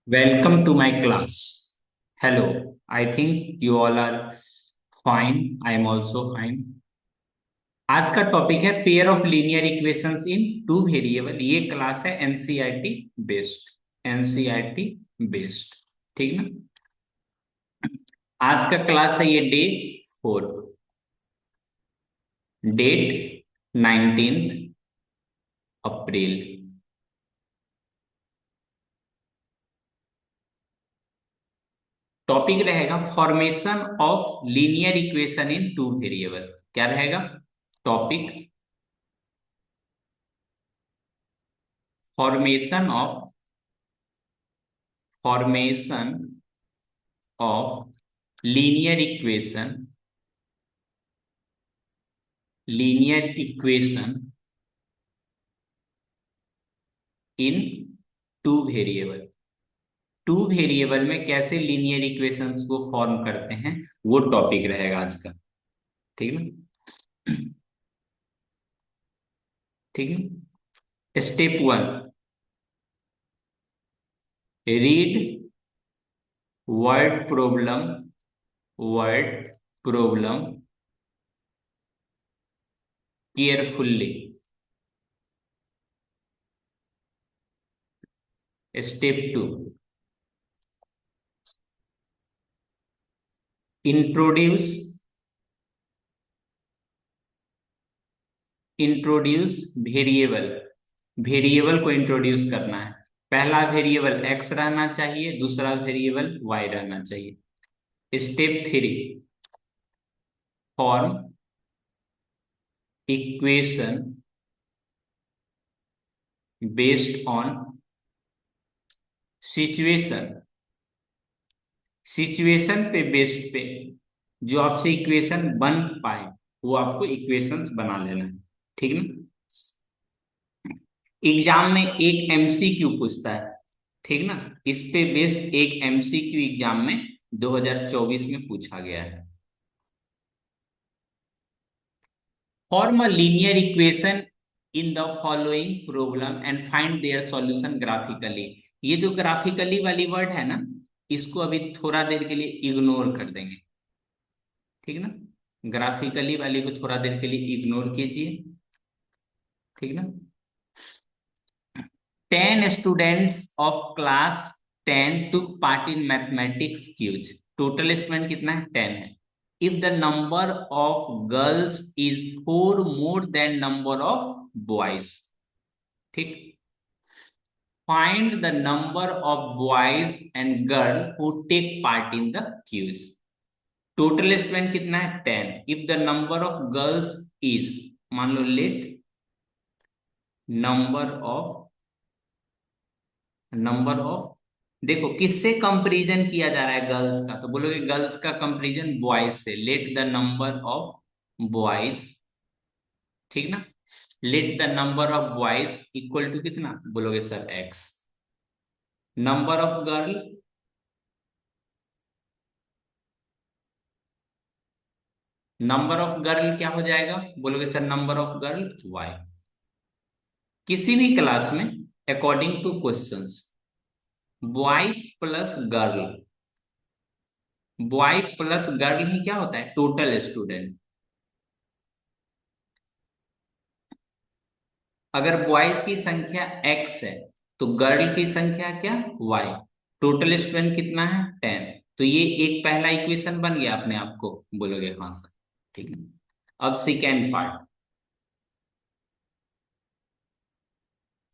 Welcome to my class. Hello. I think you all are fine. I am also fine. आज का topic है pair of linear equations in two variable. ये class है NCERT based. NCERT based. ठीक ना। आज का class है ये डे 4। डेट 19 अप्रैल। टॉपिक रहेगा formation of linear equation in two variable. क्या रहेगा topic? Formation of formation of linear equation linear equation in two variable. Two variable में कैसे लीनियर इक्वेशंस को फॉर्म करते हैं, वो टॉपिक रहेगा आज का। ठीक है। ठीक है। Step 1, read word problem word problem carefully. Step 2, introduce introduce variable. Variable को इंट्रोड्यूस करना है। पहला वेरिएबल एक्स रहना चाहिए, दूसरा वेरिएबल वाई रहना चाहिए। Step 3, form equation based on situation. Situation पे बेस्ड पे जो आपसे इक्वेशन बन पाए, वो आपको इक्वेशंस बना लेना है। ठीक ना। एग्जाम में एक एमसीक्यू पूछता है। ठीक ना। इस पे बेस्ड एक एमसीक्यू एग्जाम में 2024 में पूछा गया है। Form a linear equation in the following problem and find their solution graphically. ये जो ग्राफिकली वाली वर्ड है ना, इसको अभी थोड़ा देर के लिए इग्नोर कर देंगे। ठीक ना। ग्राफिकली वाली को थोड़ा देर के लिए इग्नोर कीजिए। ठीक ना। 10 students of class 10 took part in mathematics quiz. Total student कितना है? 10 है। If the number of girls is 4 more than number of boys. ठीक। Find the number of boys and girl who take part in the quiz. Total student कितना है? 10। If the number of girls is, मान लो let number of number of देखो किससे comparison किया जा रहा है गर्ल्स का, तो बोलोगे गर्ल्स का कंपैरिजन बॉयज से। Let the number of boys. ठीक ना। Let the number of boys equal to कितना, बोलोगे sir x. Number of girl, number of girl क्या हो जाएगा, बोलोगे sir number of girl y. किसी भी क्लास में according to questions boy plus girl, boy plus girl ही क्या होता है? Total student. अगर बॉयज की संख्या एक्स है तो गर्ल की संख्या क्या? वाई। टोटल स्टूडेंट कितना है? 10। तो ये एक पहला इक्वेशन बन गया अपने आप को, बोलोगे हाँ सर। ठीक है। अब सेकेंड पार्ट,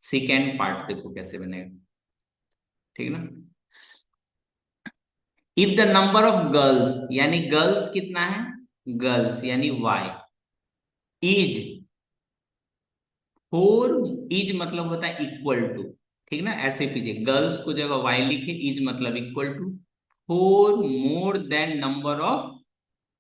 सेकेंड पार्ट देखो कैसे बनेगा। ठीक ना। If the number of girls, यानी गर्ल्स कितना है? गर्ल्स यानी वाई इज 4। इज मतलब होता है इक्वल टू। ठीक ना। ऐसे कीजिए, गर्ल्स को जगह वाई लिखे, इज मतलब equal to 4 more than number of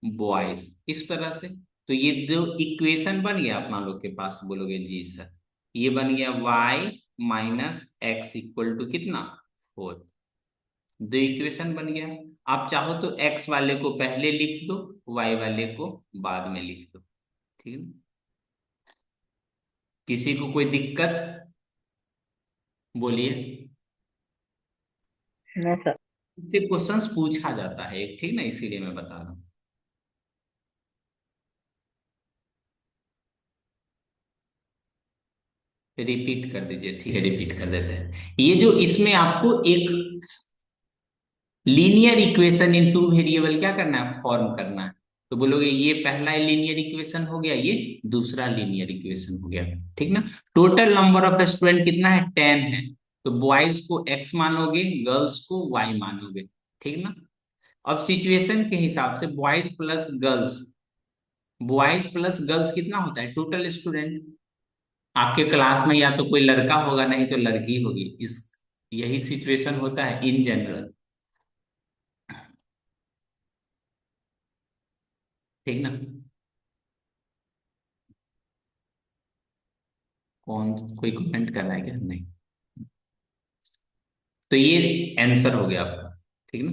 boys, इस तरह से। तो ये दो इक्वेशन बन गया अपना लोग के पास, बोलोगे जी सर। ये बन गया y minus X equal to कितना? 4। दो इक्वेशन बन गया। आप चाहो तो x वाले को पहले लिख दो, y वाले को बाद में लिख दो। ठीक है। किसी को कोई दिक्कत? बोलिए। No sir. इससे क्वेश्चंस पूछा जाता है, ठीक ना, इसीलिए मैं बता रहा हूँ। रिपीट कर दीजिए, ठीक है, रिपीट कर देते हैं। ये जो इसमें आपको एक linear equation in two variable क्या करना है, फॉर्म करना है। तो बोलोगे ये पहला लीनियर इक्वेशन हो गया, ये दूसरा लीनियर इक्वेशन हो गया, ठीक ना। टोटल नंबर ऑफ स्टूडेंट कितना है, 10 है। तो बॉयज को एक्स मानोगे, गर्ल्स को वाई मानोगे, ठीक ना। अब सिचुएशन के हिसाब से बॉयज प्लस गर्ल्स कितना होता है, टोटल स्टूडेंट। आपके क्लास में या तो कोई लड़का होगा, नहीं तो लड़की होगी, इस यही सिचुएशन होता है इन जनरल, ठीक ना। कौन, कोई कमेंट कर रहा है क्या, नहीं। तो ये आंसर हो गया आपका, ठीक ना।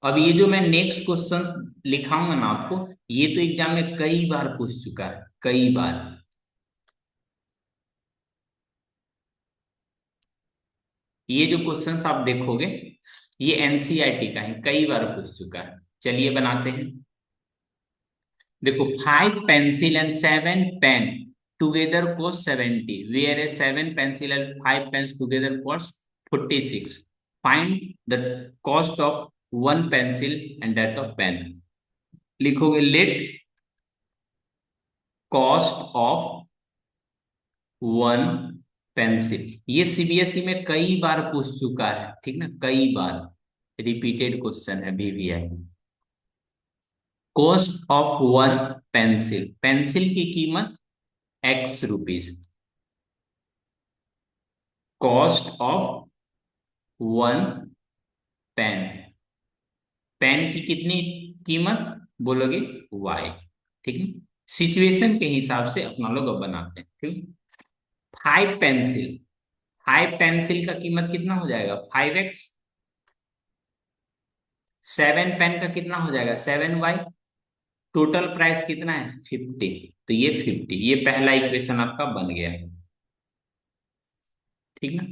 अब ये जो मैं नेक्स्ट क्वेश्चन लिखाऊंगा ना आपको, ये तो एग्जाम में कई बार पूछ चुका है, कई बार। ये जो क्वेश्चंस आप देखोगे, ये एनसीईआरटी का है, कई बार पूछ चुका है। चलिए बनाते हैं। देखो, 5 pencil and 7 pen together cost 70, whereas 7 pencil and 5 pens together cost 46। Find the cost of 1 pencil and that of pen. लिखोगे लेट कॉस्ट ऑफ 1 पेंसिल। ये सीबीएसई में कई बार पूछ चुका है, ठीक ना, कई बार। रिपीटेड क्वेश्चन है VVI। Cost of 1 pencil, pencil की कीमत X rupees. Cost of 1 pen, pen की कितनी कीमत बोलोगे, Y, ठीक है। सिचुएशन के हिसाब से अपना लोग अब बनाते हैं, ठीक। 5 पेंसिल, 5 पेंसिल का कीमत कितना हो जाएगा, 5X। 7 पेन का कितना हो जाएगा, 7Y। टोटल प्राइस कितना है, 50। तो ये 50, ये पहला इक्वेशन आपका बन गया, ठीक ना।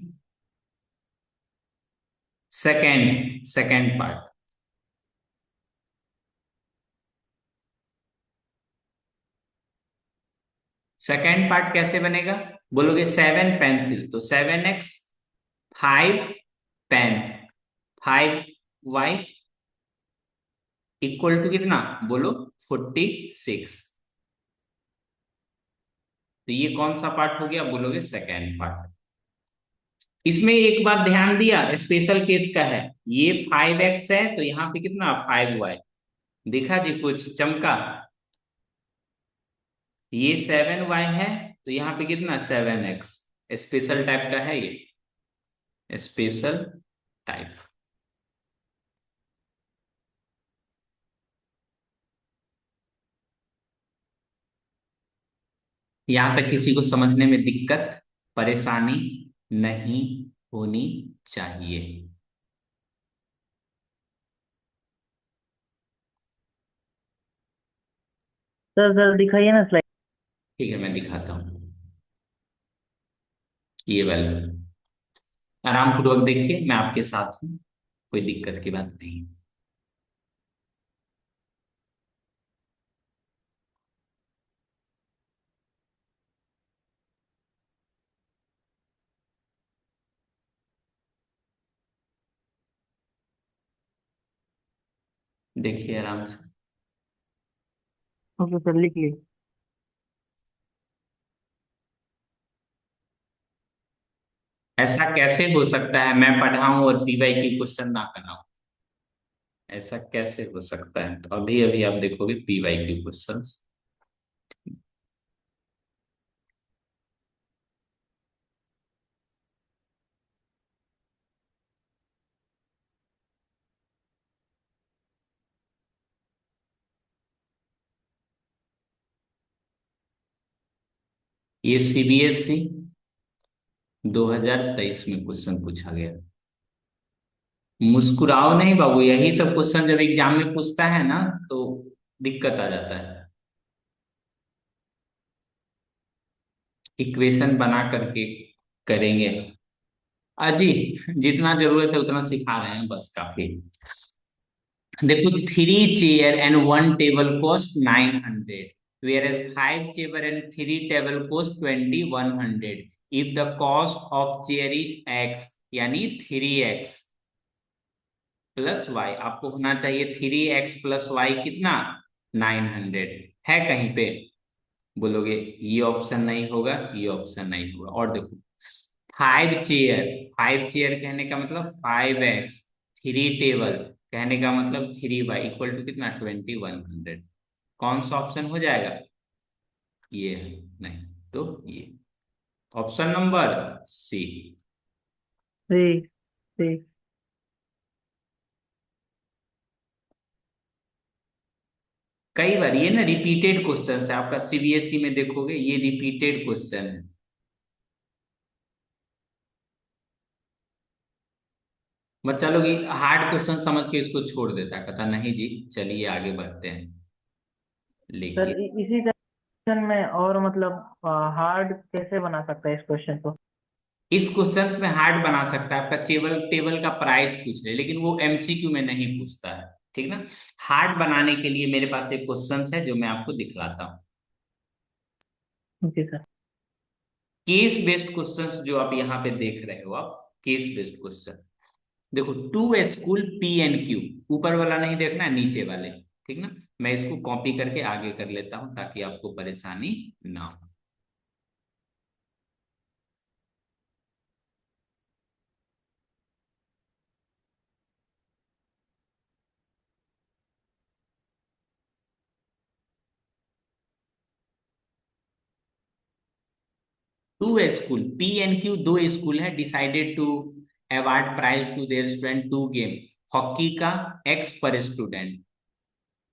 Second second part, second part कैसे बनेगा, बोलोगे 7 पेंसिल तो 7X, 5 pen, 5Y, equal to कितना, बोलो 46। तो ये कौन सा पार्ट हो गया, बोलोगे सेकेंड पार्ट। इसमें एक बात ध्यान दिया, स्पेशल केस का है। ये 5X है तो यहाँ पे कितना, 5Y। देखा जी, कुछ चमका। ये 7Y है तो यहाँ पे कितना, 7X। स्पेशल टाइप का है ये, स्पेशल टाइप। यहां तक किसी को समझने में दिक्कत, परेशानी नहीं होनी चाहिए। सर सर दिखाइए ना स्लाइड। ठीक है, मैं दिखाता हूँ। ये वाला आराम पूर्वक देखिए, मैं आपके साथ हूँ, कोई दिक्कत की बात नहीं है। देखिए आराम से। ओके सर, लिख ली। ऐसा कैसे हो सकता है मैं पढ़ाऊं और पीवाई की क्वेश्चन ना कराऊं, ऐसा कैसे हो सकता है। तो अभी अभी आप देखोगे पीवाई की क्वेश्चंस। ये CBSE 2023 में क्वेश्चन पूछा गया। मुस्कुराओ नहीं बाबू, यही सब क्वेश्चन जब एग्जाम में पूछता है ना तो दिक्कत आ जाता है। इक्वेशन बना करके करेंगे। अजी, जितना जरूरत है उतना सिखा रहे हैं, बस काफी। देखो, 3 chair and 1 table cost 900, whereas 5 chair and 3 table cost 2100। If the cost of chair is X, यानी 3x प्लस वाई, आपको होना चाहिए 3x + y कितना, 900। है कहीं पे? बोलोगे ये ऑप्शन नहीं होगा, ये ऑप्शन नहीं होगा। और देखो, 5 चेयर, 5 चेयर कहने का मतलब 5x, 3 टेबल कहने का मतलब 3y इक्वल टू कितना, 2100। कौन सा ऑप्शन हो जाएगा? ये है, नहीं तो ये, ऑप्शन नंबर सी। ठीक ठीक। कई बार ये ना रिपीटेड क्वेश्चन है, आपका सीबीएसई में देखोगे ये रिपीटेड क्वेश्चन है। बच्चा लोग हार्ड क्वेश्चन समझ के इसको छोड़ देता है, कहता नहीं जी चलिए आगे बढ़ते हैं। सर लेकिन इसी क्वेश्चन में और मतलब हार्ड कैसे बना सकता है इस क्वेश्चन को? इस क्वेश्चंस में हार्ड बना सकता है, आपका टेबल टेबल का प्राइस पूछ ले, लेकिन वो एमसीक्यू में नहीं पूछता है। ठीक ना? हार्ड बनाने के लिए मेरे पास एक क्वेश्चंस है जो मैं आपको दिखलाता हूँ। जी सर। केस बेस्ड क्वेश्चंस जो आप यहाँ पे देख रहे हो, आप केस बेस्ड क्वेश्चन देखो। Two school P and Q, ऊपर वाला नहीं देखना है, नीचे वाले। ठीक ना? मैं इसको कॉपी करके आगे कर लेता हूं ताकि आपको परेशानी ना हो। Two school P and Q, दो स्कूल है, decided to award prize to their student, two game, hockey का x पर स्टूडेंट,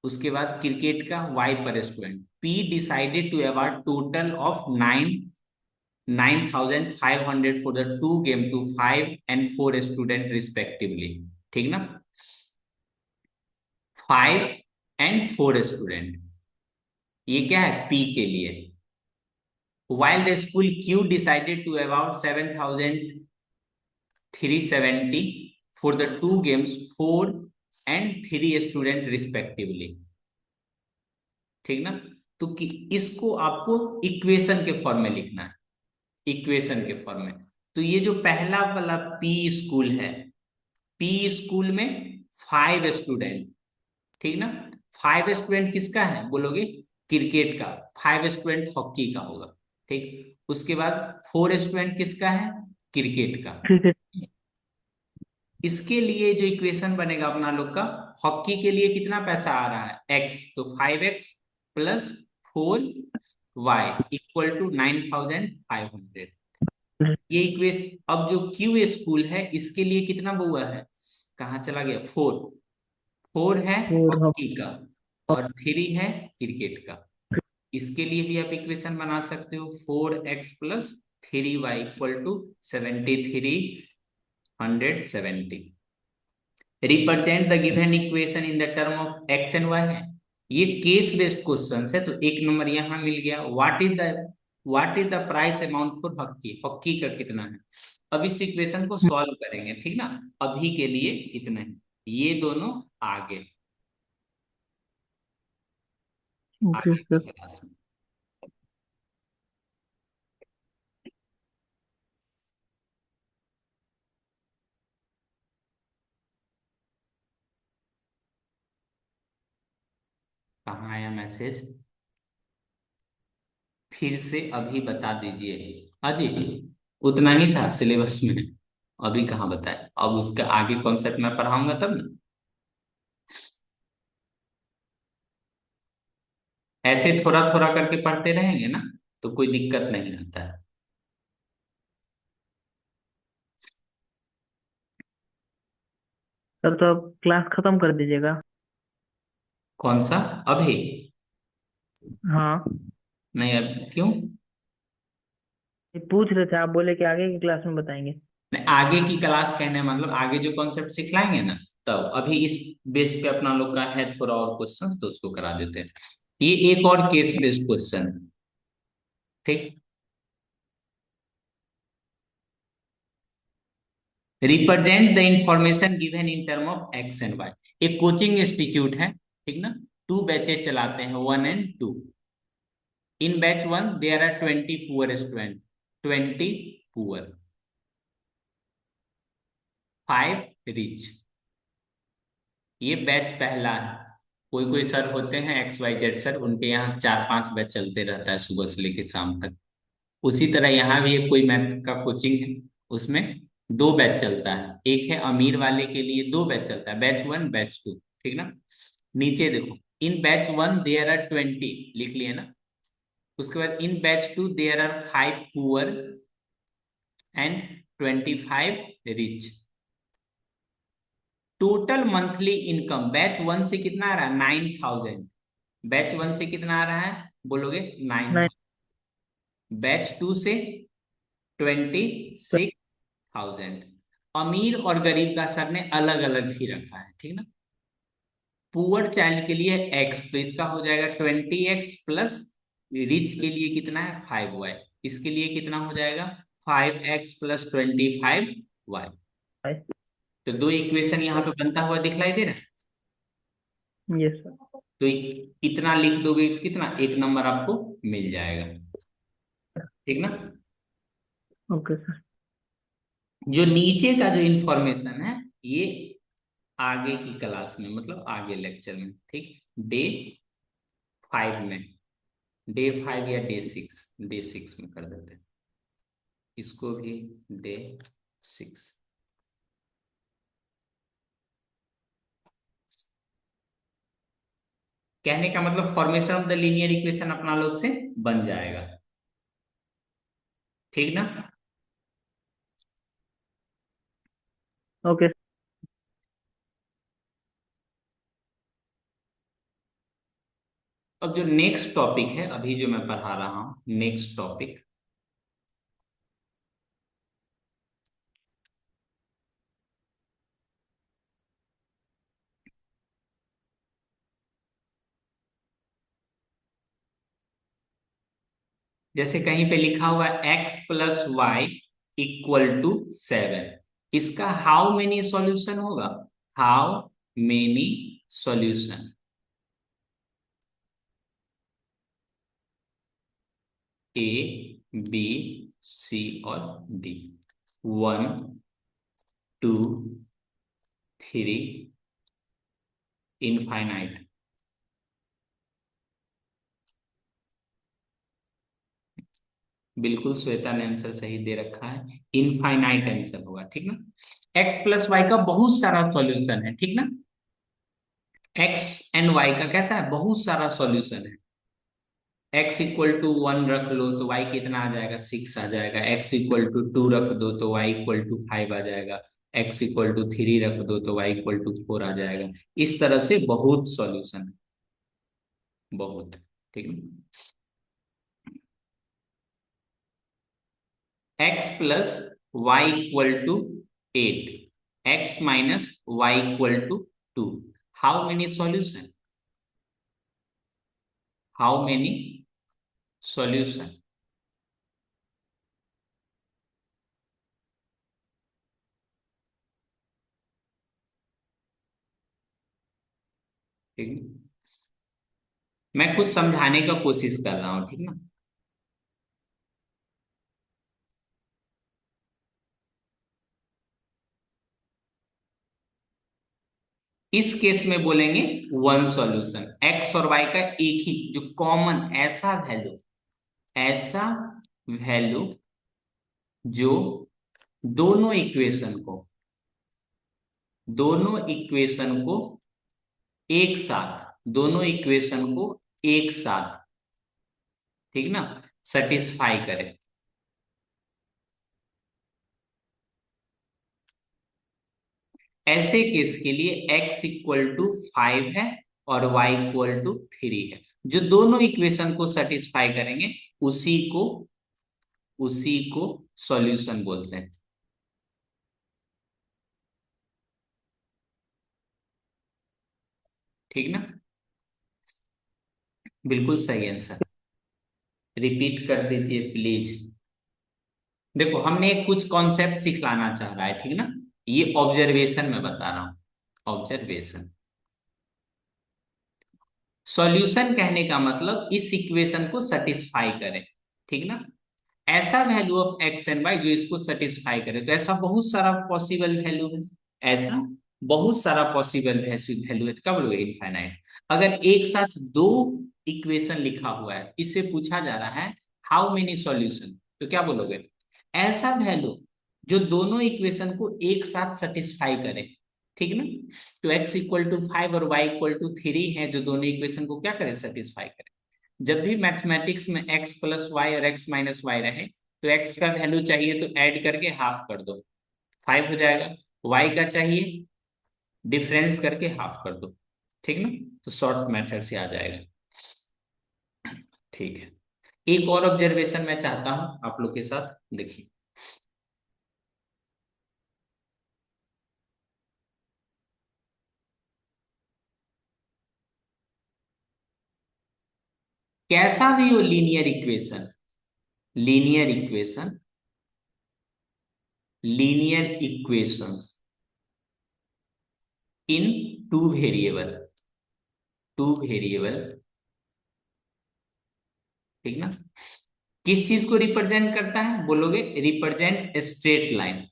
उसके बाद क्रिकेट का y पर student. P decided to award total of 9,500 for the two game to 5 and 4 student respectively. ठीक ना? 5 and 4 स्टूडेंट, ये क्या है, पी के लिए। while the school Q decided to award 7,370 for the two games, 4 and 3 student respectively. ठीक ना? तो इसको आपको इक्वेशन के फॉर्म में लिखना है, इक्वेशन के फॉर्म में। तो ये जो पहला वाला पी स्कूल है, पी स्कूल में 5 स्टूडेंट, ठीक ना? 5 स्टूडेंट किसका है बोलोगे, क्रिकेट का। 5 स्टूडेंट हॉकी का होगा। ठीक, उसके बाद 4 स्टूडेंट किसका है, क्रिकेट का। ठीक है। इसके लिए जो इक्वेशन बनेगा अपना लोग का, हॉकी के लिए कितना पैसा आ रहा है, एक्स, तो 5x + 4y इक्वल टू 9,500। ये इक्वेशन, अब जो क्यू स्कूल है इसके लिए कितना हुआ है, कहाँ चला गया, 4। 4 है और हम हॉकी का और 3 है क्रिकेट का। इसके लिए भी आप इक्वेशन बना सकते हो, 4x + 3y equal to 7,370। Represent the given equation in the term of X and Y है। ये केस बेस्ड क्वेश्चन है, तो 1 नंबर यहां मिल गया। What is the price amount for hockey, hockey का कितना है। अब इस इक्वेशन को सॉल्व करेंगे। ठीक ना? अभी के लिए इतना ही, ये दोनों आगे, जी आगे की सर। क्लास में। कहाँ आया मैसेज, फिर से अभी बता दीजिए। अजी, उतना ही था सिलेबस में, अभी कहाँ बताए, अब उसका आगे कॉन्सेप्ट मैं पढ़ाऊंगा तब ना। ऐसे थोड़ा थोड़ा करके पढ़ते रहेंगे ना तो कोई दिक्कत नहीं आता है। सर तो अब क्लास खत्म कर दीजिएगा। कौन सा, अभी? हाँ। नहीं अब क्यों? ये पूछ रहे थे, आप बोले कि आगे की क्लास में बताएंगे। आगे की क्लास कहने मतलब आगे जो कॉन्सेप्ट सिखलाएंगे ना, तब अभी इस बेस पे अपना लोग का है थोड़ा और क्वेश्चंस, तो उसको करा देते हैं। ये एक और केस बेस्ड क्वेश्चन, ठीक। Represent the information given in term of X and Y. एक कोचिंग इंस्टीट्यूट है, ठीक ना, टू बैचेज चलाते हैं, 1 and 2। In batch 1 there are 20 poor student, 20 poor, 5 rich. ये बैच पहला है। कोई कोई सर होते हैं XYZ सर, उनके यहाँ 4-5 बैच चलते रहता है सुबह से लेकर शाम तक। उसी तरह यहाँ भी एक कोई मैथ का कोचिंग है, उसमें 2 बैच चलता है। एक है अमीर वाले के लिए 2 बैच चलता है, बैच 1 बैच 2, ठीक ना। नीचे देखो, इन बैच 1 देयर आर 20, लिख लिए ना। उसके बाद in batch 2 there are 5 poor and 25 rich. Total monthly income batch 1 से कितना आ रहा है, 9,000। बैच 1 से कितना आ रहा है, बोलोगे 9। नहीं। बैच 2 से 26,000। अमीर और गरीब का सर ने अलग अलग ही रखा है, ठीक ना। पुअर चाइल्ड के लिए एक्स, तो इसका हो जाएगा 20x प्लस, रिच के लिए कितना है 5y, इसके लिए कितना हो जाएगा 5x + 25y। तो दो इक्वेशन यहाँ पे बनता हुआ दिखलाई दे रहा है। Yes sir. तो इतना लिख दोगे तो कितना, एक नंबर आपको मिल जाएगा, ठीक ना। Okay sir. जो नीचे का जो इंफॉर्मेशन है, ये आगे की क्लास में मतलब आगे लेक्चर में, ठीक। डे 5 में, डे 5 या डे 6 में कर देते हैं इसको भी, डे 6। कहने का मतलब formation of the linear equation अपना लोग से बन जाएगा, ठीक ना। ओके। अब जो नेक्स्ट टॉपिक है अभी जो मैं पढ़ा रहा हूं, नेक्स्ट टॉपिक, जैसे कहीं पे लिखा हुआ है x + y = 7, इसका हाउ मेनी सॉल्यूशन होगा, how many solution, A B C और D, 1 2 3, इनफाइनाइट। बिल्कुल श्वेता ने आंसर सही दे रखा है, इनफाइनाइट आंसर होगा, ठीक ना। x + y का बहुत सारा सॉल्यूशन है, ठीक ना। x एंड y का कैसा है, बहुत सारा सॉल्यूशन है। x = 1 रख लो तो y कितना आ जाएगा, 6 आ जाएगा। x = 2 रख दो तो y = 5 आ जाएगा। x = 3 रख दो तो y = 4 आ जाएगा। इस तरह से बहुत सॉल्यूशन है, बहुत, ठीक है। x + y = 8, x - y = 2, how many solution, how many solution, ठीक है। मैं कुछ समझाने का कोशिश कर रहा हूं, ठीक ना। इस केस में बोलेंगे 1 सॉल्यूशन, एक्स और वाई का एक ही जो कॉमन ऐसा वैल्यू, ऐसा वैल्यू जो दोनों इक्वेशन को, दोनों इक्वेशन को एक साथ, दोनों इक्वेशन को एक साथ, ठीक ना, सेटिस्फाई करे। ऐसे केस के लिए x = 5 है और y = 3 है, जो दोनों इक्वेशन को सेटिस्फाई करेंगे उसी को, उसी को सॉल्यूशन बोलते हैं। ठीक ना? बिल्कुल सही आंसर। रिपीट कर दीजिए प्लीज। देखो हमने कुछ कॉन्सेप्ट सिखलाना चाह रहा है, ठीक ना? ये ऑब्जर्वेशन में बता रहा हूं, ऑब्जर्वेशन। सॉल्यूशन कहने का मतलब इस इक्वेशन को सेटिस्फाई करे, ठीक ना? ऐसा value of X and Y जो इसको सेटिस्फाई करे, तो ऐसा बहुत सारा पॉसिबल वैल्यू है। ऐसा बहुत सारा पॉसिबल वैल्यू है, तो क्या बोलोगे? इनफाइनाइट। अगर एक साथ दो इक्वेशन लिखा हुआ है, इससे पूछा जा रहा है हाउ मेनी सॉल्यूशन, तो क्या बोलोगे? ऐसा वैल्यू जो दोनों इक्वेशन को एक साथ सेटिस्फाई करे, ठीक ना? तो x इक्वल टू 5 और y इक्वल टू 3 है, जो दोनों इक्वेशन को क्या करे? सेटिस्फाई करे। जब भी मैथमेटिक्स में x प्लस वाई और x माइनस वाई रहे, तो x का वैल्यू चाहिए तो ऐड करके हाफ कर दो, 5 हो जाएगा। y का चाहिए, डिफरेंस करके हाफ कर दो, ठीक ना? तो शॉर्ट मेथड से आ जाएगा। ठीक है, एक और ऑब्जर्वेशन मैं चाहता हूं आप लोग के साथ, देखिए। कैसा भी हो linear equation, linear equation, linear equations इन टू वेरिएबल, टू वेरिएबल, ठीक ना? किस चीज को रिप्रेजेंट करता है बोलोगे? Represent straight line,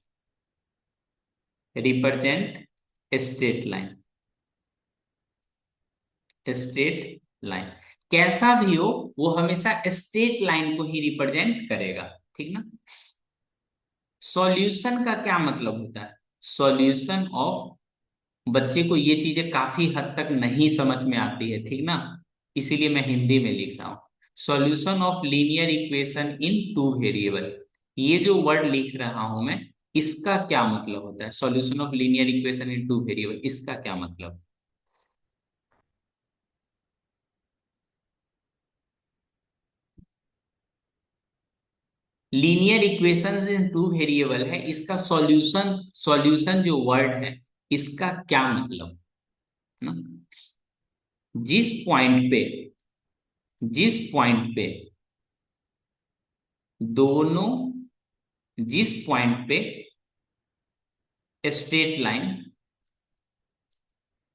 represent straight line, straight line. कैसा भी हो वो हमेशा स्ट्रेट लाइन को ही रिप्रेजेंट करेगा, ठीक ना? सॉल्यूशन का क्या मतलब होता है? सॉल्यूशन ऑफ, बच्चे को ये चीजें काफी हद तक नहीं समझ में आती है, ठीक ना? इसीलिए मैं हिंदी में लिख रहा हूं। Solution of linear equation in two variable, ये जो वर्ड लिख रहा हूं मैं, इसका क्या मतलब होता है? Solution of linear equation in two variable, इसका क्या मतलब? लीनियर इक्वेशंस इन टू वेरिएबल है, इसका सॉल्यूशन, सॉल्यूशन जो वर्ड है, इसका क्या मतलब ना? जिस पॉइंट पे, जिस पॉइंट पे दोनों, जिस पॉइंट पे straight line,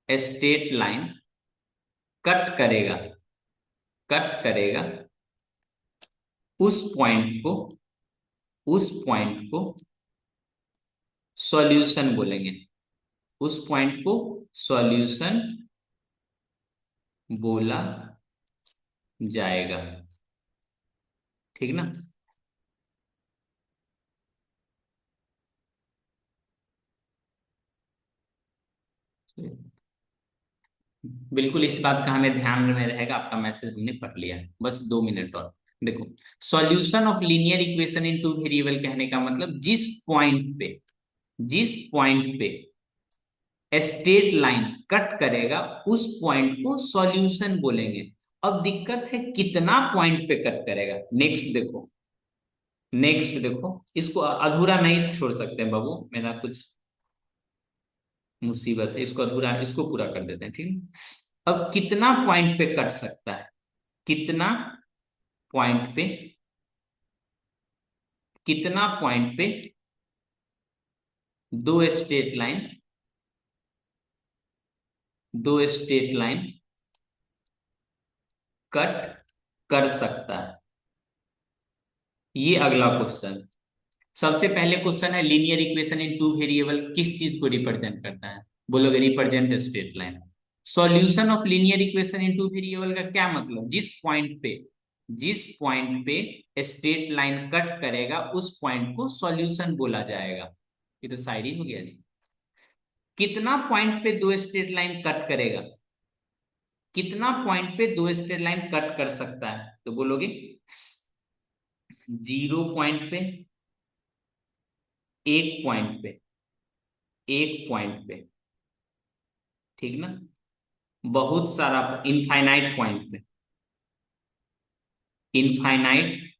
straight line cut करेगा, कट करेगा, उस पॉइंट को, उस पॉइंट को सॉल्यूशन बोलेंगे, उस पॉइंट को सॉल्यूशन बोला जाएगा, ठीक ना? बिल्कुल, इस बात का हमें ध्यान में रहेगा। आपका मैसेज हमने पढ़ लिया है, बस 2 मिनट और। देखो, solution of linear equation in two variable कहने का मतलब जिस पॉइंट पे, जिस पॉइंट पे स्ट्रेट लाइन कट करेगा, उस पॉइंट को सॉल्यूशन बोलेंगे। अब दिक्कत है कितना पॉइंट पे कट करेगा। नेक्स्ट देखो, नेक्स्ट देखो, इसको अधूरा नहीं छोड़ सकते बाबू, मेरा कुछ मुसीबत है, इसको अधूरा, इसको पूरा कर देते हैं, ठीक है? अब कितना पॉइंट पे कट सकता है, कितना पॉइंट पे, कितना पॉइंट पे दो स्ट्रेट लाइन, दो स्ट्रेट लाइन कट कर सकता है, ये अगला क्वेश्चन। सबसे पहले क्वेश्चन है linear equation in two variable किस चीज को रिप्रेजेंट करता है? बोलोगे represent straight line. Solution of linear equation in two variable का क्या मतलब? जिस पॉइंट पे, जिस पॉइंट पे स्ट्रेट लाइन कट करेगा, उस पॉइंट को सॉल्यूशन बोला जाएगा। ये तो शायरी हो गया जी। कितना पॉइंट पे दो स्ट्रेट लाइन कट करेगा, कितना पॉइंट पे दो स्ट्रेट लाइन कट कर सकता है? तो बोलोगे 0 पॉइंट पे, एक पॉइंट पे, एक पॉइंट पे, ठीक ना? बहुत सारा इनफाइनाइट पॉइंट पे, इनफाइनाइट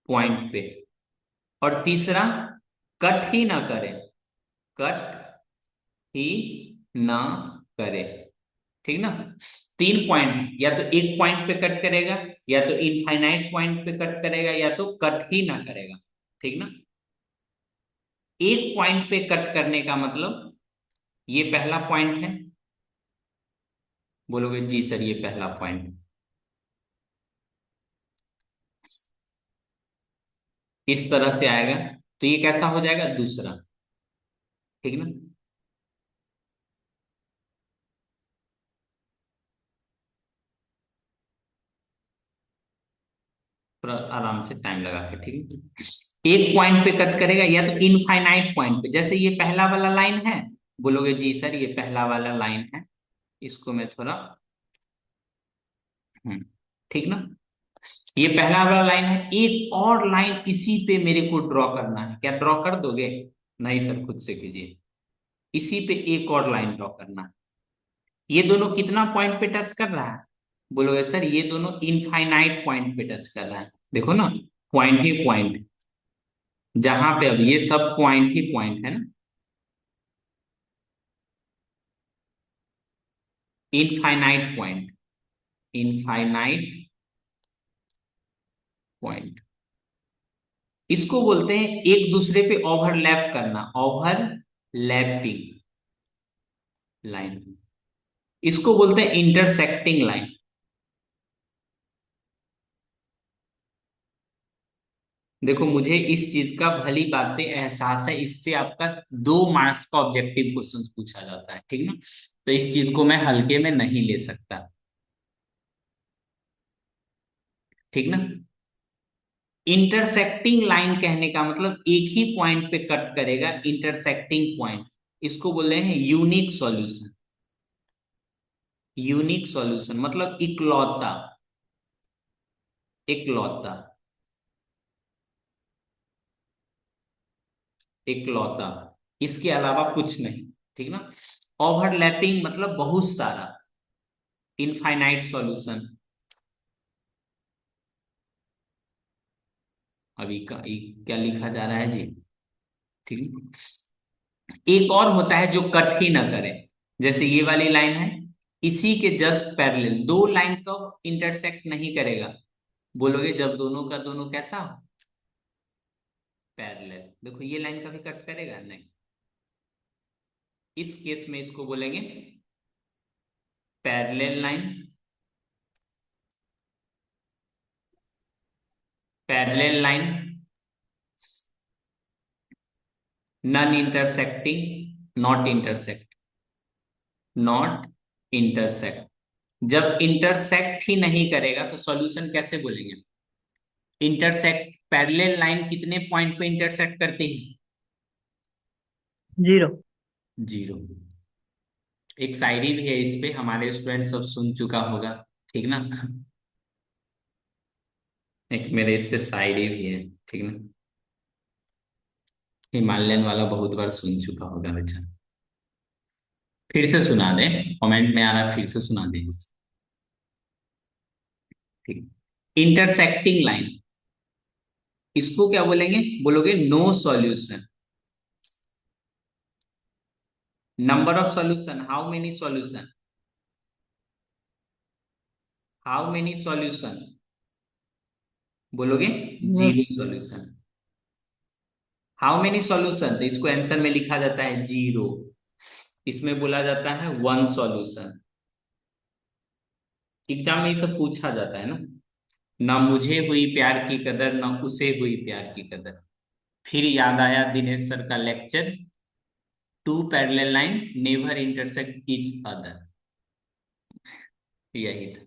पॉइंट पे। और तीसरा, कट ही ना करे, कट ही ना करे। ठीक ना। 3 पॉइंट, या तो एक पॉइंट पे कट करेगा, या तो इनफाइनाइट पॉइंट पे कट करेगा, या तो कट ही ना करेगा। ठीक ना। एक पॉइंट पे कट करने का मतलब, ये पहला पॉइंट है, बोलोगे जी सर ये पहला पॉइंट, इस तरह से आएगा, तो ये कैसा हो जाएगा, दूसरा। ठीक ना। थोड़ा आराम से टाइम लगा के, ठीक है। एक पॉइंट पे कट करेगा, या तो इनफाइनाइट पॉइंट पे, जैसे ये पहला वाला लाइन है, बोलोगे जी सर ये पहला वाला लाइन है, इसको मैं थोड़ा, ठीक ना। ये पहला वाला लाइन है, एक और लाइन इसी पे मेरे को ड्रॉ करना है, क्या ड्रॉ कर दोगे? नहीं सर खुद से कीजिए। इसी पे एक और लाइन ड्रॉ करना है। ये दोनों कितना पॉइंट पे टच कर रहा है? बोलोगे सर ये दोनों इनफाइनाइट पॉइंट पे टच कर रहा है। देखो ना, पॉइंट ही पॉइंट, जहां पे अब ये सब पॉइंट ही पॉइंट है ना, इनफाइनाइट पॉइंट, इनफाइनाइट पॉइंट, इसको बोलते हैं एक दूसरे पे ओवरलैप करना, ओवरलैपिंग लाइन, इसको बोलते हैं इंटरसेक्टिंग लाइन। देखो मुझे इस चीज का भली बातें एहसास है, इससे आपका 2 मार्क्स का ऑब्जेक्टिव क्वेश्चन पूछा जाता है, ठीक ना। तो इस चीज को मैं हल्के में नहीं ले सकता, ठीक ना। इंटरसेक्टिंग लाइन कहने का मतलब एक ही पॉइंट पे कट करेगा, इंटरसेक्टिंग पॉइंट, इसको बोल रहे हैं यूनिक सॉल्यूशन। यूनिक सॉल्यूशन मतलब इकलौता, इकलौता, इकलौता, इसके अलावा कुछ नहीं, ठीक ना। ओवरलैपिंग मतलब बहुत सारा, इनफाइनाइट सॉल्यूशन। अभी का क्या लिखा जा रहा है जी, ठीक है। एक और होता है जो कट ही ना करे, जैसे ये वाली लाइन है, इसी के जस्ट पैरेलल दो लाइन को इंटरसेक्ट नहीं करेगा, बोलोगे जब दोनों का दोनों कैसा हो, पैरेलल। देखो ये लाइन कभी कट करेगा नहीं, इस केस में इसको बोलेंगे parallel line, parallel line, non intersecting, not intersect, not intersect. जब इंटरसेक्ट ही नहीं करेगा तो सॉल्यूशन कैसे बोलेंगे? इंटरसेक्ट, पैरेलल लाइन कितने पॉइंट पे इंटरसेक्ट करते हैं? 0। जीरो। एक शायरी भी है इस पे, हमारे स्टूडेंट सब सुन चुका होगा, ठीक ना। एक मेरे इस पे शायरी भी है, ठीक ना। हिमालयन वाला बहुत बार सुन चुका होगा बच्चा, फिर से सुना दे, कमेंट में आ रहा है, फिर से सुना दीजिए। ठीक। इंटरसेक्टिंग लाइन, इसको क्या बोलेंगे? बोलोगे no solution. Number of solution, how many solution, how many solution, बोलोगे no. Zero solution. How many solution, तो इसको आंसर में लिखा जाता है जीरो, इसमें बोला जाता है वन सॉल्यूशन। एग्जाम में ये सब पूछा जाता है ना, ना मुझे हुई प्यार की कदर, ना उसे हुई प्यार की कदर, फिर याद आया दिनेश सर का lecture, two parallel line never intersect each other, यही था।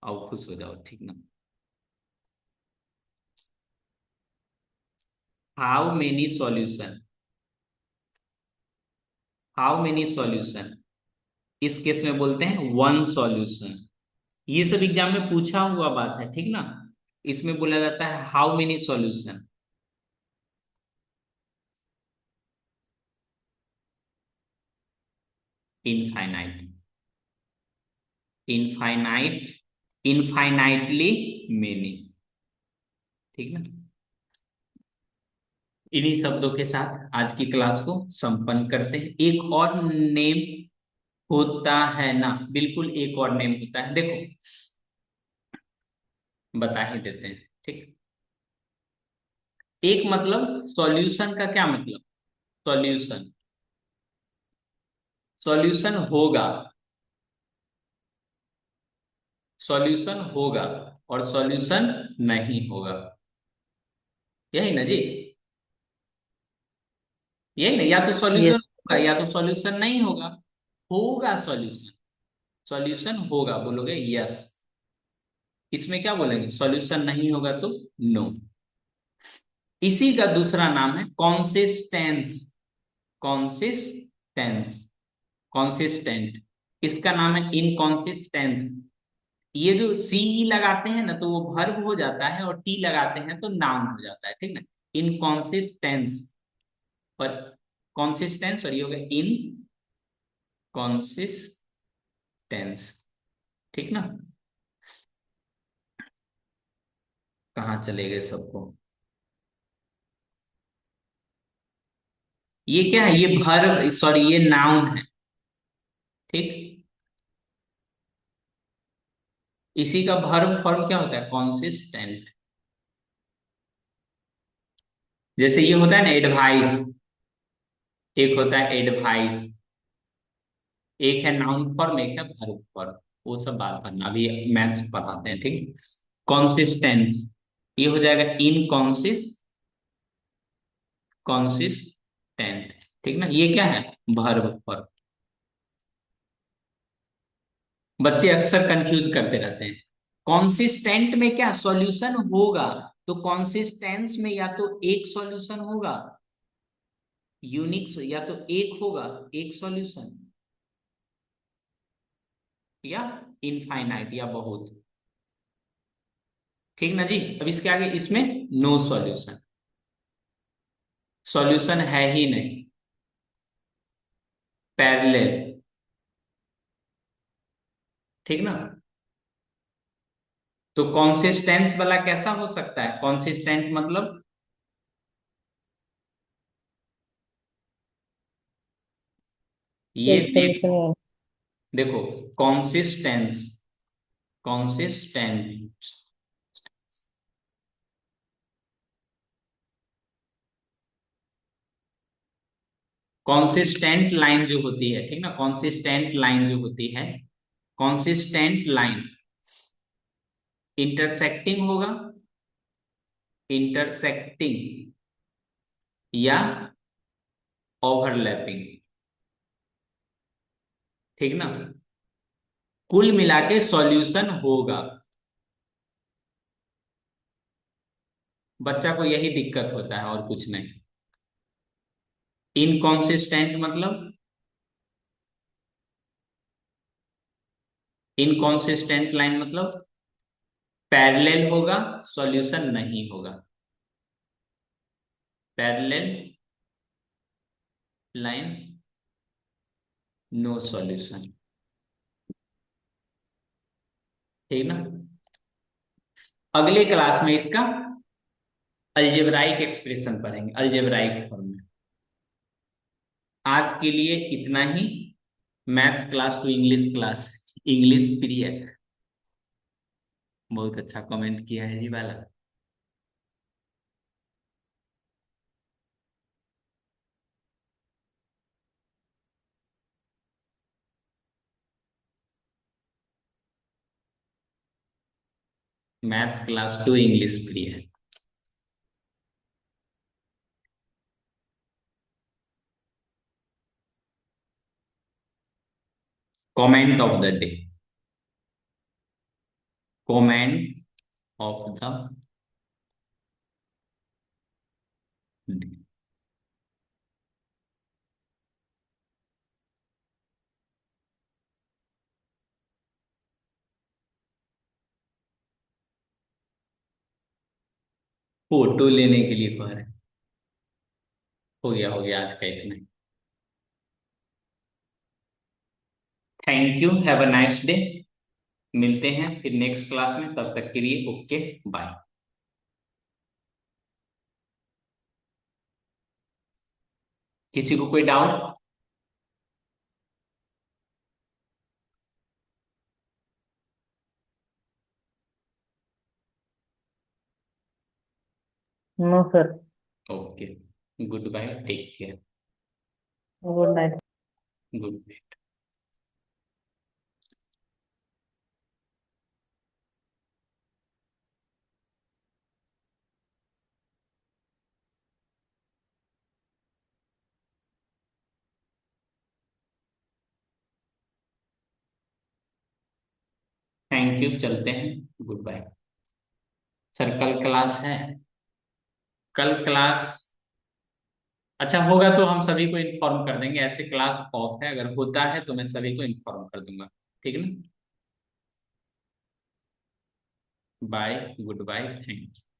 अब खुश हो जाओ, ठीक ना। How many solution, how many solution, इस केस में बोलते हैं वन सॉल्यूशन। ये सब एग्जाम में पूछा हुआ बात है, ठीक ना। इसमें बोला जाता है how many solution, infinite, infinite, infinitely many, ठीक ना। इन्हीं शब्दों के साथ आज की क्लास को संपन्न करते हैं। एक और नेम होता है ना, बिल्कुल एक और नेम होता है, देखो बता ही देते हैं, ठीक। एक मतलब सॉल्यूशन का क्या मतलब, सॉल्यूशन, सॉल्यूशन होगा, सॉल्यूशन होगा और सॉल्यूशन नहीं होगा, यही ना जी, यही ना, या तो ये सॉल्यूशन होगा या तो सॉल्यूशन नहीं होगा, होगा सॉल्यूशन, सॉल्यूशन होगा बोलोगे यस, इसमें क्या बोलेंगे, सॉल्यूशन नहीं होगा तो नो। इसी का दूसरा नाम है कॉन्सिस्टेंस, कॉन्सिस्टेंस, कॉन्सिस्टेंट, इसका नाम है इनकॉन्सिस्टेंस। ये जो सी लगाते हैं ना तो वो वर्ब हो जाता है, और टी लगाते हैं तो नाउन हो जाता है, ठीक ना। इनकॉन्सिस्टेंस और कॉन्सिस्टेंस, और ये हो गया इनकॉन्सिस्टेंस, ठीक ना। कहाँ चले गए सबको, ये क्या है, ये वर्ब, सॉरी ये नाउन है, ठीक। इसी का वर्ब फॉर्म क्या होता है, कॉन्सिस्टेंट। जैसे ये होता है ना एडवाइस, एक होता है एडवाइस, एक है नाउन फॉर्म, एक है वर्ब फॉर्म, वो सब बात करना, अभी मैथ्स पढ़ाते हैं, ठीक। कॉन्सिस्टेंस, ये हो जाएगा कॉन्सिस्टेंट, ठीक ना, ये क्या है, वर्ब फॉर्म। बच्चे अक्सर कंफ्यूज करते रहते हैं, कॉन्सिस्टेंट में क्या सॉल्यूशन होगा, तो कॉन्सिस्टेंस में या तो एक सॉल्यूशन होगा, यूनिक, या तो एक होगा एक सॉल्यूशन, या इनफाइनाइट या बहुत, ठीक ना जी। अब इसके आगे इसमें नो सॉल्यूशन, सॉल्यूशन है ही नहीं, पैरेलल, ठीक ना। तो कॉन्सिस्टेंस वाला कैसा हो सकता है, कॉन्सिस्टेंट मतलब ये एक नेक्स्ट, पोजीशन में। देखो कॉन्सिस्टेंस, कॉन्सिस्टेंट, कॉन्सिस्टेंट लाइन जो होती है, ठीक ना, कॉन्सिस्टेंट लाइन जो होती है, कॉन्सिस्टेंट लाइन इंटरसेक्टिंग होगा, इंटरसेक्टिंग या ओवरलैपिंग, ठीक ना, कुल मिला के सॉल्यूशन होगा। बच्चा को यही दिक्कत होता है और कुछ नहीं। इनकॉन्सिस्टेंट मतलब, इनकॉन्सिस्टेंट लाइन मतलब पैरेलल होगा, सॉल्यूशन नहीं होगा, पैरेलल लाइन नो सॉल्यूशन, ठीक ना। अगले क्लास में इसका अलजेब्राइक एक्सप्रेशन पढ़ेंगे, अलजेब्राइक फॉर्म में। आज के लिए इतना ही, maths class to English class, English period, बहुत अच्छा कमेंट किया है जी वाला। Maths class to English period, comment of the day, comment of the day. Photo लेने के लिए कह रहे हैं, हो गया आज का इतना। Thank you, have a nice day, मिलते हैं फिर नेक्स्ट क्लास में, तब तक के लिए ओके बाय। किसी को कोई डाउट। No sir. Okay, good bye, take care. Good night. Good. Thank you, चलते हैं। Good bye. सर कल क्लास है? कल क्लास, अच्छा होगा तो हम सभी को इन्फॉर्म कर देंगे, ऐसे क्लास ऑफ है, अगर होता है तो मैं सभी को इन्फॉर्म कर दूंगा। ठीक है ना? Bye, good bye, thank you.